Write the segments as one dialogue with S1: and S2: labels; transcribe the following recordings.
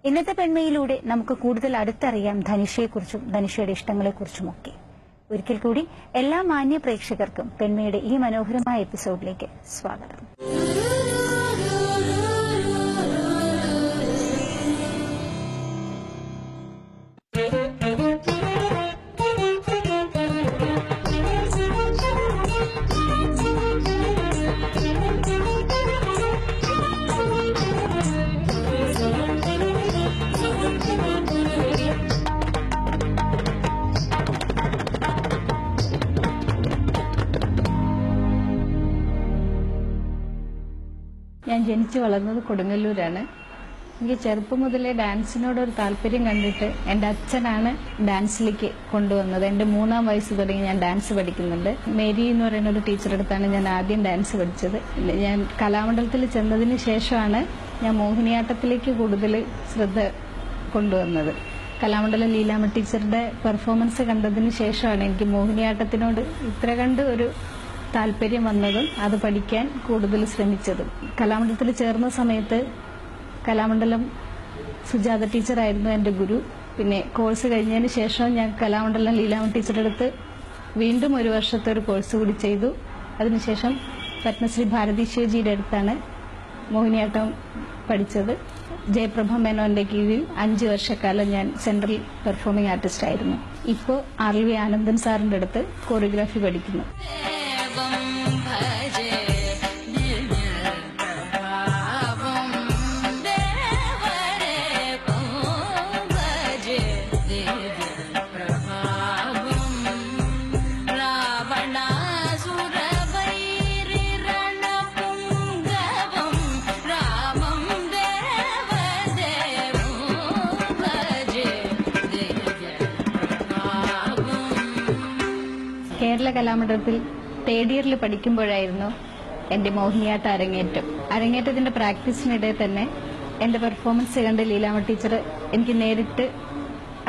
S1: ഇന്നത്തെ പെൺമയിലൂടെ നമുക്ക് കൂടുതൽ അടുത്തറിയാം ധനുഷയെക്കുറിച്ചും ധനുഷയുടെ ഇഷ്ടങ്ങളെക്കുറിച്ചുമൊക്കെ. ഒരിക്കൽ കൂടി എല്ലാ മാന്യ പ്രേക്ഷകർക്കും പെൺമയുടെ ഈ മനോഹരമായ എപ്പിസോഡിലേക്ക് സ്വാഗതം.
S2: ഞാൻ ജനിച്ചു വളർന്നത് കൊടുങ്ങല്ലൂരാണ്. എനിക്ക് ചെറുപ്പം മുതലേ ഡാൻസിനോടൊരു താല്പര്യം കണ്ടിട്ട് എൻ്റെ അച്ഛനാണ് ഡാൻസിലേക്ക് കൊണ്ടുവന്നത്. എൻ്റെ 3-ാം വയസ്സ് തുടങ്ങി ഞാൻ ഡാൻസ് പഠിക്കുന്നുണ്ട്. മേരി എന്ന് പറയുന്ന ഒരു ടീച്ചറുടെ അടുത്താണ് ഞാൻ ആദ്യം ഡാൻസ് പഠിച്ചത്. ഞാൻ കലാമണ്ഡലത്തിൽ ചെന്നതിന് ശേഷമാണ് ഞാൻ മോഹിനിയാട്ടത്തിലേക്ക് കൂടുതൽ ശ്രദ്ധ കൊണ്ടുവന്നത്. കലാമണ്ഡലം ലീലാമ്മ ടീച്ചറുടെ പെർഫോമൻസ് കണ്ടതിന് ശേഷമാണ് എനിക്ക് മോഹിനിയാട്ടത്തിനോട് ഇത്ര കണ്ട് ഒരു താല്പര്യം വന്നതും അത് പഠിക്കാൻ കൂടുതൽ ശ്രമിച്ചതും. കലാമണ്ഡലത്തിൽ ചേർന്ന സമയത്ത് കലാമണ്ഡലം സുജാത ടീച്ചറായിരുന്നു എൻ്റെ ഗുരു. പിന്നെ കോഴ്സ് കഴിഞ്ഞതിന് ശേഷം ഞാൻ കലാമണ്ഡലം ലീലാമ്മ ടീച്ചറുടെ അടുത്ത് വീണ്ടും ഒരു വർഷത്തെ ഒരു കോഴ്സ് കൂടി ചെയ്തു. അതിനുശേഷം പത്മശ്രീ ഭാരതി ശിവജിയുടെ അടുത്താണ് മോഹിനിയാട്ടം പഠിച്ചത്. ജയപ്രഭ മേനോന്റെ കീഴിൽ 5 വർഷക്കാലം ഞാൻ സെൻട്രൽ പെർഫോമിംഗ് ആർട്ടിസ്റ്റ് ആയിരുന്നു. ഇപ്പോൾ RV ആനന്ദൻ സാറിന്റെ അടുത്ത് കോറിയോഗ്രാഫി പഠിക്കുന്നു. കേരള കലാമണ്ഡലത്തിൽ 3rd ഇയറിൽ പഠിക്കുമ്പോഴായിരുന്നു എന്റെ മോഹിനിയാട്ട അരങ്ങേറ്റം. അരങ്ങേറ്റത്തിന്റെ പ്രാക്ടീസിനിടെ തന്നെ എന്റെ പെർഫോമൻസ് കണ്ട് ലീലാമ്മ ടീച്ചർ എനിക്ക് നേരിട്ട്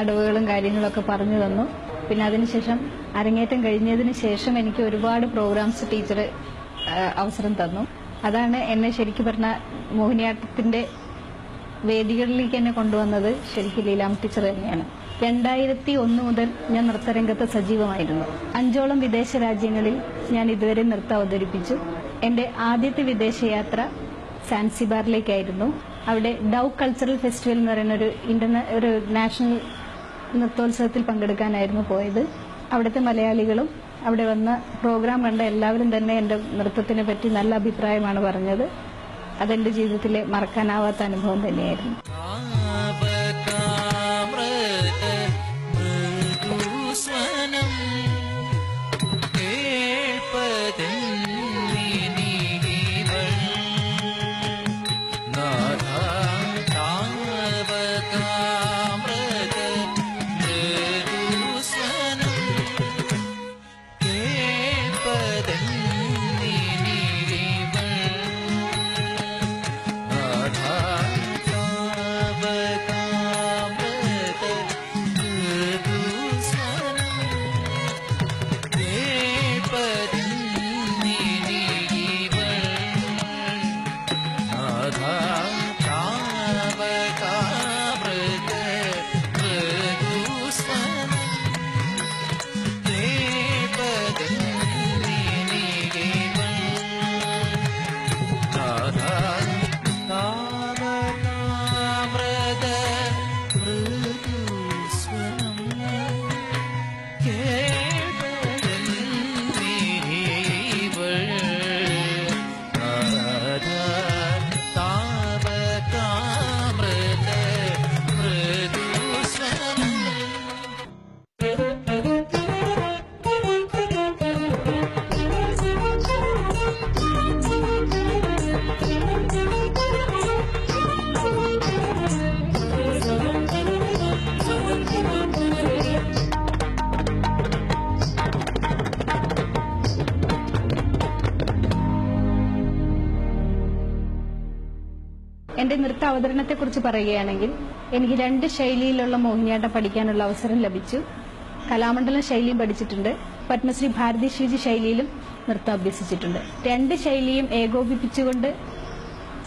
S2: അടവുകളും കാര്യങ്ങളൊക്കെ പറഞ്ഞു തന്നു. പിന്നെ അതിനുശേഷം അരങ്ങേറ്റം കഴിഞ്ഞതിന് ശേഷം എനിക്ക് ഒരുപാട് പ്രോഗ്രാംസ് ടീച്ചർ അവസരം തന്നു. അതാണ് എന്നെ ശരിക്കും പറഞ്ഞ മോഹിനിയാട്ടത്തിന്റെ വേദികളിലേക്ക് എന്നെ കൊണ്ടുവന്നത് ശരിക്കും ലീലാമ്മ ടീച്ചർ തന്നെയാണ്. 2001 മുതൽ ഞാൻ നൃത്തരംഗത്ത് സജീവമായിരുന്നു. 5ഓളം വിദേശ രാജ്യങ്ങളിൽ ഞാൻ ഇതുവരെ നൃത്തം അവതരിപ്പിച്ചു. എന്റെ ആദ്യത്തെ വിദേശയാത്ര സാൻസിബാറിലേക്കായിരുന്നു. അവിടെ ഡൗ കൾച്ചറൽ ഫെസ്റ്റിവൽ എന്ന് പറയുന്ന ഒരു നാഷണൽ നൃത്തോത്സവത്തിൽ പങ്കെടുക്കാനായിരുന്നു പോയത്. അവിടുത്തെ മലയാളികളും അവിടെ വന്ന പ്രോഗ്രാം കണ്ട എല്ലാവരും തന്നെ എന്റെ നൃത്തത്തിനെ പറ്റി നല്ല അഭിപ്രായമാണ് പറഞ്ഞത്. അതെന്റെ ജീവിതത്തിലെ മറക്കാനാവാത്ത അനുഭവം തന്നെയായിരുന്നു. എന്റെ നൃത്ത അവതരണത്തെക്കുറിച്ച് പറയുകയാണെങ്കിൽ എനിക്ക് 2 ശൈലിയിലുള്ള മോഹിനിയാട്ടം പഠിക്കാനുള്ള അവസരം ലഭിച്ചു. കലാമണ്ഡലം ശൈലിയും പഠിച്ചിട്ടുണ്ട്, പത്മശ്രീ ഭാരതി ശിവജി ശൈലിയിലും നൃത്തം അഭ്യസിച്ചിട്ടുണ്ട്. 2 ശൈലിയും ഏകോപിപ്പിച്ചുകൊണ്ട്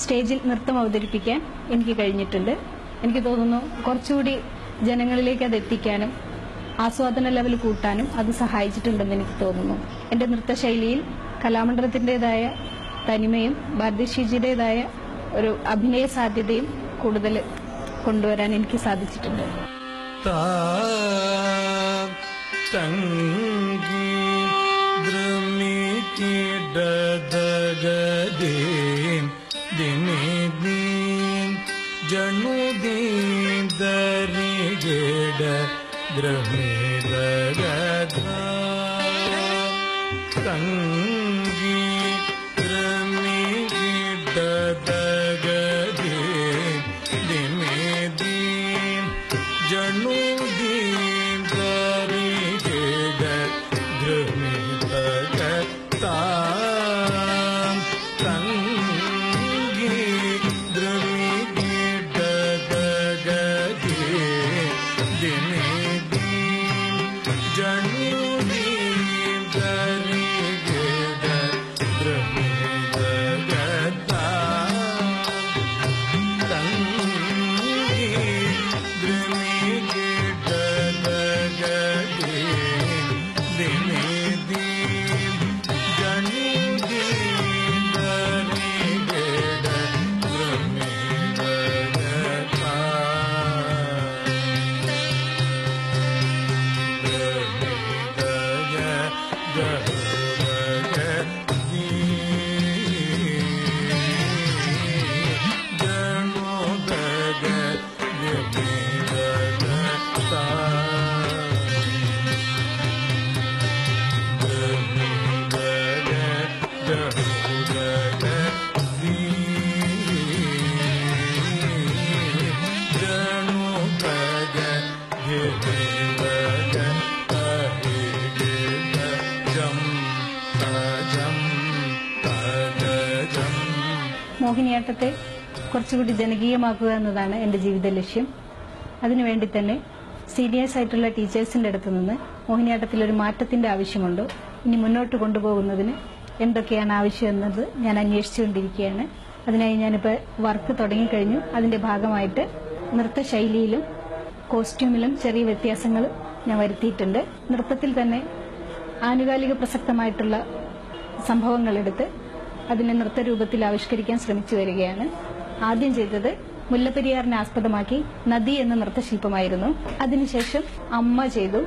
S2: സ്റ്റേജിൽ നൃത്തം അവതരിപ്പിക്കാൻ എനിക്ക് കഴിഞ്ഞിട്ടുണ്ട്. എനിക്ക് തോന്നുന്നു കുറച്ചുകൂടി ജനങ്ങളിലേക്ക് അത് എത്തിക്കാനും ആസ്വാദന ലെവൽ കൂട്ടാനും അത് സഹായിച്ചിട്ടുണ്ടെന്ന് എനിക്ക് തോന്നുന്നു. എന്റെ നൃത്തശൈലിയിൽ കലാമണ്ഡലത്തിൻ്റെതായ തനിമയും ഭാരതീജിയുടേതായ ഒരു അഭിനയ സാധ്യതയും കൂടുതൽ കൊണ്ടുവരാൻ എനിക്ക് സാധിച്ചിട്ടുണ്ട്. മോഹിനിയാട്ടത്തെ കുറച്ചുകൂടി ജനകീയമാക്കുക എന്നതാണ് എൻ്റെ ജീവിത ലക്ഷ്യം. അതിനുവേണ്ടി തന്നെ സീനിയേഴ്സ് ആയിട്ടുള്ള ടീച്ചേഴ്സിന്റെ അടുത്ത് നിന്ന് മോഹിനിയാട്ടത്തിൽ ഒരു മാറ്റത്തിന്റെ ആവശ്യമുണ്ട്, ഇനി മുന്നോട്ട് കൊണ്ടുപോകുന്നതിന് എന്തൊക്കെയാണ് ആവശ്യം എന്നത് ഞാൻ അന്വേഷിച്ചുകൊണ്ടിരിക്കുകയാണ്. അതിനായി ഞാനിപ്പോൾ വർക്ക് തുടങ്ങിക്കഴിഞ്ഞു. അതിന്റെ ഭാഗമായിട്ട് നൃത്തശൈലിയിലും കോസ്റ്റ്യൂമിലും ചെറിയ വ്യത്യാസങ്ങൾ ഞാൻ വരുത്തിയിട്ടുണ്ട്. നൃത്തത്തിൽ തന്നെ ആനുകാലിക പ്രസക്തമായിട്ടുള്ള സംഭവങ്ങളെടുത്ത് അതിനെ നൃത്തരൂപത്തിൽ ആവിഷ്കരിക്കാൻ ശ്രമിച്ചു വരികയാണ്. ആദ്യം ചെയ്തത് മുല്ലപ്പെരിയാറിനെ ആസ്പദമാക്കി നദി എന്ന നൃത്തശില്പമായിരുന്നു. അതിനുശേഷം അമ്മ ചെയ്തു.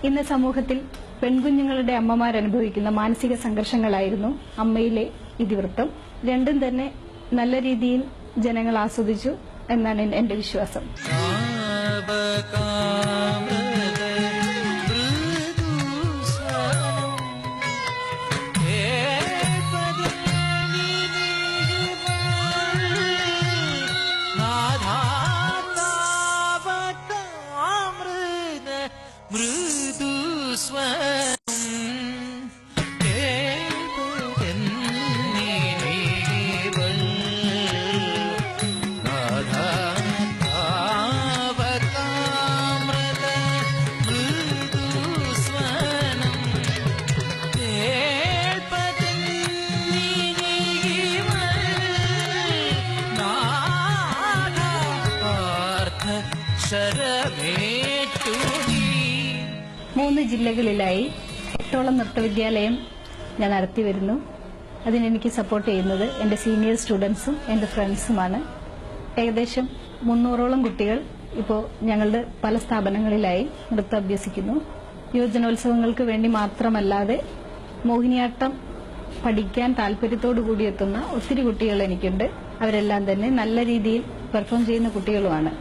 S2: ഇന്ന് സമൂഹത്തിൽ പെൺകുഞ്ഞുങ്ങളുടെ അമ്മമാരനുഭവിക്കുന്ന മാനസിക സംഘർഷങ്ങളായിരുന്നു അമ്മയിലെ ഇതിവൃത്തം. രണ്ടും തന്നെ നല്ല രീതിയിൽ ജനങ്ങൾ ആസ്വദിച്ചു എന്നാണ് എന്റെ വിശ്വാസം. മൂന്ന് ജില്ലകളിലായി 8ഓളം നൃത്തവിദ്യാലയം ഞാൻ നടത്തി വരുന്നു. അതിനെനിക്ക് സപ്പോർട്ട് ചെയ്യുന്നത് എന്റെ സീനിയർ സ്റ്റുഡൻസും എന്റെ ഫ്രണ്ട്സുമാണ്. ഏകദേശം 300ഓളം കുട്ടികൾ ഇപ്പോൾ ഞങ്ങളുടെ പല സ്ഥാപനങ്ങളിലായി നൃത്തം അഭ്യസിക്കുന്നു. യുവജനോത്സവങ്ങൾക്ക് വേണ്ടി മാത്രമല്ലാതെ മോഹിനിയാട്ടം പഠിക്കാൻ താല്പര്യത്തോടു കൂടി എത്തുന്ന ഒത്തിരി കുട്ടികൾ എനിക്കുണ്ട്. അവരെല്ലാം തന്നെ നല്ല രീതിയിൽ പെർഫോം ചെയ്യുന്ന കുട്ടികളുമാണ്.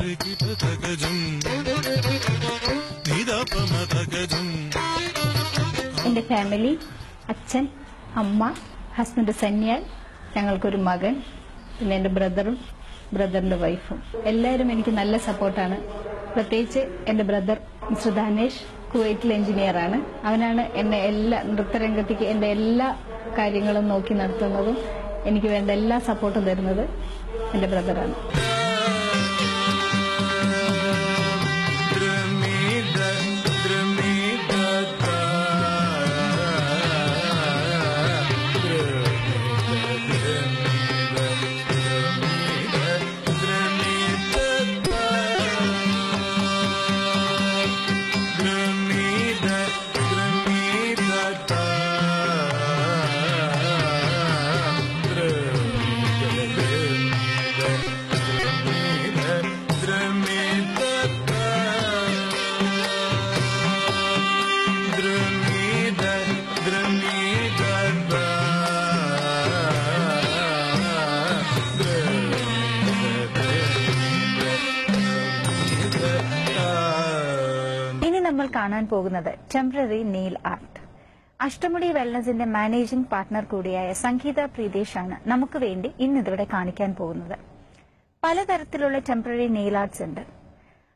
S2: എന്റെ ഫാമിലി, അച്ഛൻ, അമ്മ, ഹസ്ബൻഡ് സന്യാൽ, ഞങ്ങൾക്കൊരു മകൻ, പിന്നെ എന്റെ ബ്രദറും ബ്രദറിന്റെ വൈഫും എല്ലാവരും എനിക്ക് നല്ല സപ്പോർട്ടാണ്. പ്രത്യേകിച്ച് എന്റെ ബ്രദർ മിസ്റ്റർ ധനേഷ് കുവൈറ്റിൽ എഞ്ചിനീയറാണ്. അവനാണ് എന്നെ എല്ലാ നൃത്തരംഗത്തേക്ക് എന്റെ എല്ലാ കാര്യങ്ങളും നോക്കി നടത്തുന്നതും എനിക്ക് വേണ്ട എല്ലാ സപ്പോർട്ടും തരുന്നത് എന്റെ ബ്രദറാണ്.
S1: നമ്മൾ കാണാൻ പോകുന്നത് ടെമ്പററി നെയിൽ ആർട്ട്. അഷ്ടമുടി വെൽനസിന്റെ മാനേജിംഗ് പാർട്ണർ കൂടിയായ സംഗീത പ്രീതേഷാണ് നമുക്ക് വേണ്ടി ഇന്നിവിടെ കാണിക്കാൻ പോകുന്നത്. പലതരത്തിലുള്ള ടെമ്പററി നെയിൽ ആർട്സ് ഉണ്ട്.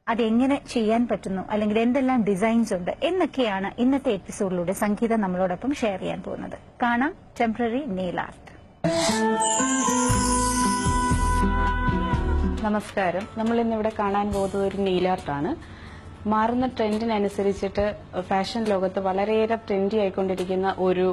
S1: അതെങ്ങനെ ചെയ്യാൻ പറ്റുന്നു, അല്ലെങ്കിൽ എന്തെല്ലാം ഡിസൈൻസ് ഉണ്ട് എന്നൊക്കെയാണ് ഇന്നത്തെ എപ്പിസോഡിലൂടെ സംഗീത നമ്മളോടൊപ്പം ഷെയർ ചെയ്യാൻ പോകുന്നത്. കാണാം ടെമ്പററി നെയിൽ ആർട്ട്.
S3: നമസ്കാരം. നമ്മൾ ഇന്നിവിടെ കാണാൻ പോകുന്നത് ഒരു നെയിൽ ആർട്ടാണ്. മാറുന്ന ട്രെൻഡിനനുസരിച്ചിട്ട് ഫാഷൻ ലോകത്ത് വളരെയേറെ ട്രെൻഡി ആയിക്കൊണ്ടിരിക്കുന്ന ഒരു